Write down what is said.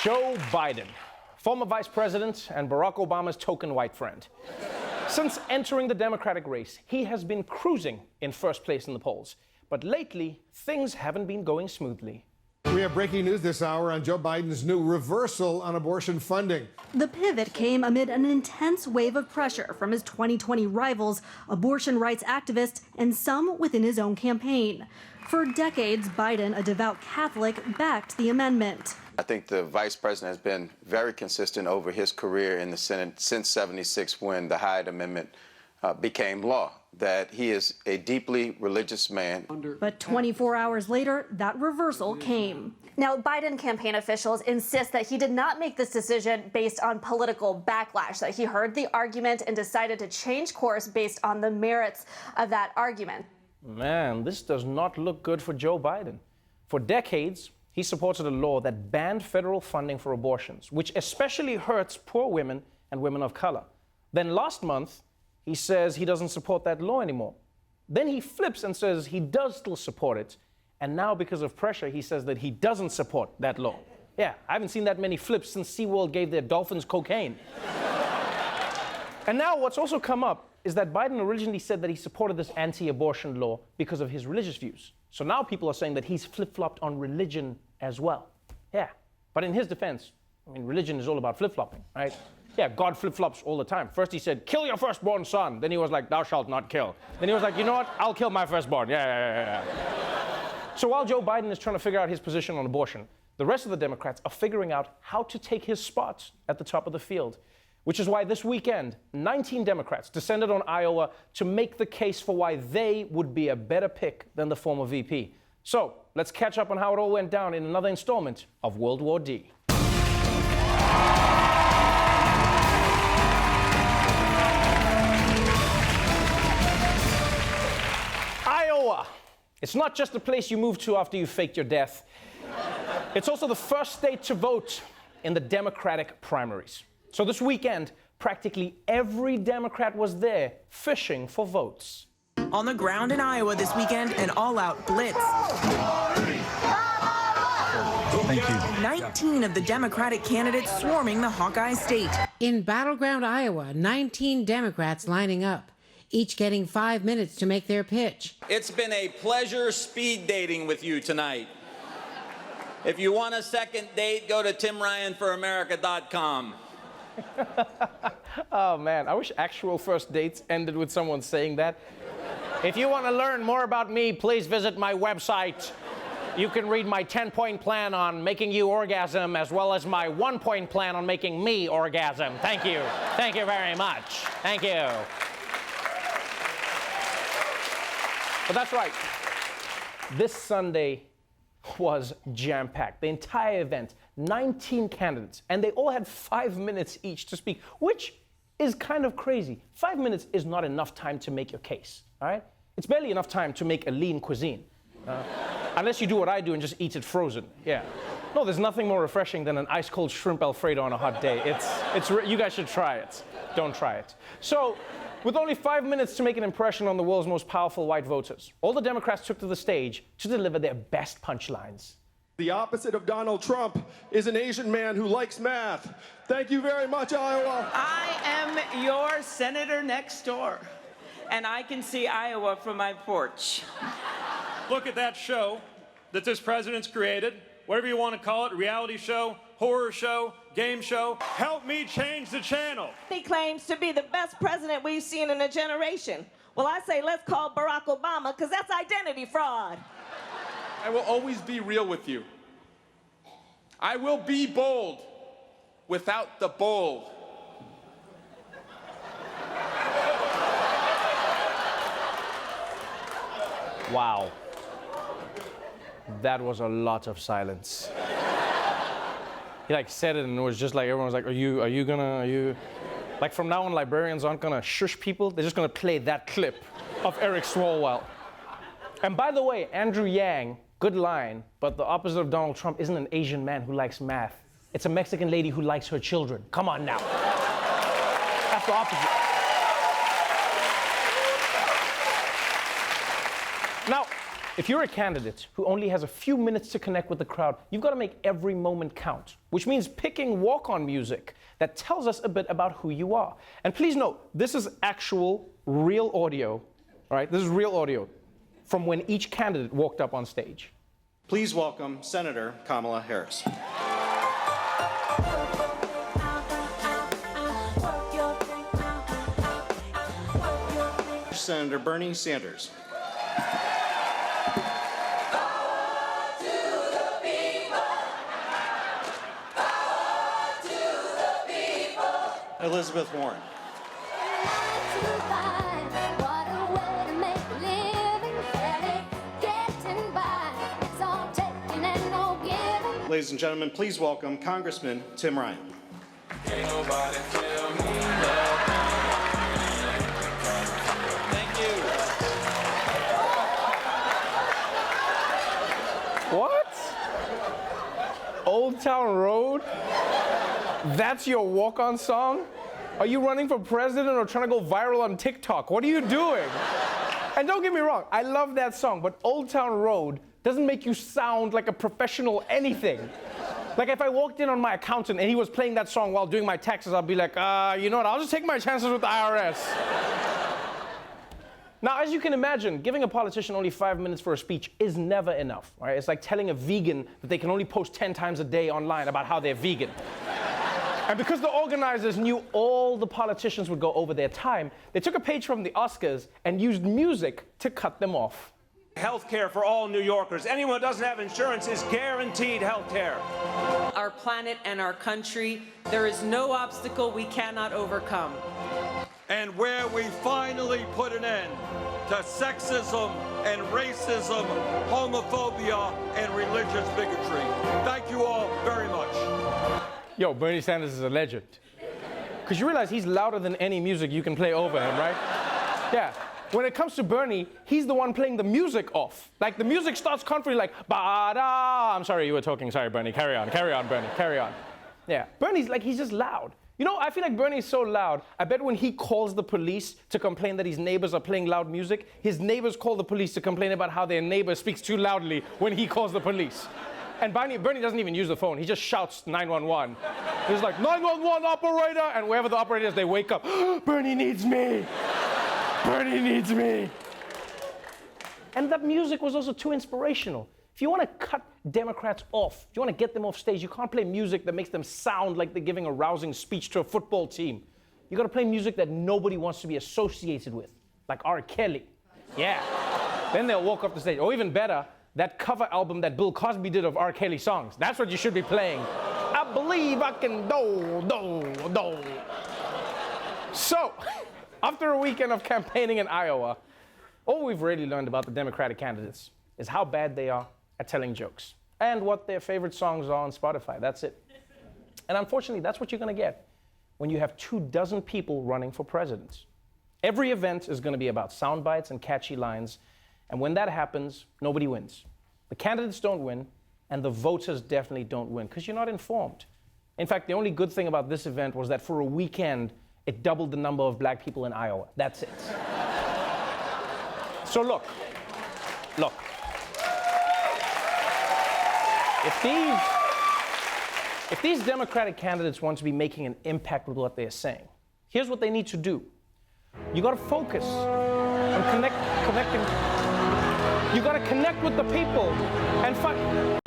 Joe Biden, former vice president and Barack Obama's token white friend. Since entering the Democratic race, he has been cruising in first place in the polls. But lately, things haven't been going smoothly. We have breaking news this hour on Joe Biden's new reversal on abortion funding. The pivot came amid an intense wave of pressure from his 2020 rivals, abortion rights activists, and some within his own campaign. For decades, Biden, a devout Catholic, backed the amendment. I think the vice president has been very consistent over his career in the Senate since '76 when the Hyde Amendment became law, that he is a deeply religious man. But 24 hours later, that reversal came. Now, Biden campaign officials insist that he did not make this decision based on political backlash, that he heard the argument and decided to change course based on the merits of that argument. Man, this does not look good for Joe Biden. For decades, he supported a law that banned federal funding for abortions, which especially hurts poor women and women of color. Then last month, he says he doesn't support that law anymore. Then he flips and says he does still support it. And now, because of pressure, he says that he doesn't support that law. Yeah, I haven't seen that many flips since SeaWorld gave their dolphins cocaine. And now what's also come up is that Biden originally said that he supported this anti-abortion law because of his religious views. So now people are saying that he's flip-flopped on religion as well. Yeah, but in his defense, I mean, religion is all about flip-flopping, right? Yeah, God flip-flops all the time. First he said, kill your firstborn son. Then he was like, thou shalt not kill. Then he was like, you know what? I'll kill my firstborn. Yeah. So while Joe Biden is trying to figure out his position on abortion, the rest of the Democrats are figuring out how to take his spot at the top of the field. Which is why this weekend, 19 Democrats descended on Iowa to make the case for why they would be a better pick than the former VP. So let's catch up on how it all went down in another installment of World War D. Iowa. It's not just a place you move to after you faked your death. It's also the first state to vote in the Democratic primaries. So this weekend, practically every Democrat was there fishing for votes. On the ground in Iowa this weekend, an all-out blitz. Thank you. 19 of the Democratic candidates swarming the Hawkeye state. In battleground Iowa, 19 Democrats lining up, each getting 5 minutes to make their pitch. It's been a pleasure speed dating with you tonight. If you want a second date, go to timryanforamerica.com. Oh man, I wish actual first dates ended with someone saying that. If you want to learn more about me, please visit my website. You can read my 10-point plan on making you orgasm, as well as my 1-point plan on making me orgasm. Thank you. Thank you very much. Thank you. But that's right. This Sunday was jam-packed. The entire event, 19 candidates, and they all had 5 minutes each to speak, which is kind of crazy. 5 minutes is not enough time to make your case, all right? It's barely enough time to make a lean cuisine. Unless you do what I do and just eat it frozen, yeah. No, there's nothing more refreshing than an ice-cold shrimp Alfredo on a hot day. You guys should try it. Don't try it. So, with only 5 minutes to make an impression on the world's most powerful white voters, all the Democrats took to the stage to deliver their best punchlines. The opposite of Donald Trump is an Asian man who likes math. Thank you very much, Iowa. I am your senator next door, and I can see Iowa from my porch. Look at that show that this president's created, whatever you want to call it, reality show, horror show, game show. Help me change the channel. He claims to be the best president we've seen in a generation. Well, I say let's call Barack Obama, because that's identity fraud. I will always be real with you. I will be bold without the bold. Wow. That was a lot of silence. He said it and it was just like, everyone was like, are you gonna, like from now on librarians aren't gonna shush people, they're just gonna play that clip of Eric Swalwell. And by the way, Andrew Yang, good line, but the opposite of Donald Trump isn't an Asian man who likes math. It's a Mexican lady who likes her children. Come on now. That's the opposite. Now, If you're a candidate who only has a few minutes to connect with the crowd, you've got to make every moment count, which means picking walk-on music that tells us a bit about who you are. And please note, this is actual, real audio, all right? This is real audio from when each candidate walked up on stage. Please welcome Senator Kamala Harris. Senator Bernie Sanders. Elizabeth Warren. Ladies and gentlemen, please welcome Congressman Tim Ryan. Thank you. What? Old Town Road? That's your walk-on song? Are you running for president or trying to go viral on TikTok? What are you doing? And don't get me wrong, I love that song, but Old Town Road doesn't make you sound like a professional anything. Like if I walked in on my accountant and he was playing that song while doing my taxes, I'd be like, you know what, I'll just take my chances with the IRS. Now, as you can imagine, giving a politician only 5 minutes for a speech is never enough, right? It's like telling a vegan that they can only post 10 times a day online about how they're vegan. And because the organizers knew all the politicians would go over their time, they took a page from the Oscars and used music to cut them off. Health care for all New Yorkers. Anyone who doesn't have insurance is guaranteed health care. Our planet and our country, there is no obstacle we cannot overcome. And where we finally put an end to sexism and racism, homophobia, and religious bigotry. Thank you all very much. Yo, Bernie Sanders is a legend. Because you realize he's louder than any music you can play over him, right? Yeah. When it comes to Bernie, he's the one playing the music off. Like the music starts confidently like, ba-da. I'm sorry, you were talking. Sorry, Bernie. Carry on, Bernie. Carry on. Yeah. Bernie's like, he's just loud. You know, I feel like Bernie's so loud, I bet when he calls the police to complain that his neighbors are playing loud music, his neighbors call the police to complain about how their neighbor speaks too loudly when he calls the police. And Bernie doesn't even use the phone. He just shouts 911. He's like, 911 operator, and wherever the operator is, they wake up. Bernie needs me. Bernie needs me. And that music was also too inspirational. If you want to cut Democrats off, if you want to get them off stage, you can't play music that makes them sound like they're giving a rousing speech to a football team. You got to play music that nobody wants to be associated with, like R. Kelly. Yeah. Then they'll walk off the stage. Or even better, that cover album that Bill Cosby did of R. Kelly songs. That's what you should be playing. I believe I can do. So, after a weekend of campaigning in Iowa, all we've really learned about the Democratic candidates is how bad they are at telling jokes and what their favorite songs are on Spotify. That's it. And unfortunately, that's what you're going to get when you have 24 people running for president. Every event is going to be about sound bites and catchy lines. And when that happens, nobody wins. The candidates don't win, and the voters definitely don't win, because you're not informed. In fact, the only good thing about this event was that for a weekend, it doubled the number of black people in Iowa. That's it. So look. If these Democratic candidates want to be making an impact with what they're saying, here's what they need to do. You got to focus on connecting. You got to connect with the people and fight.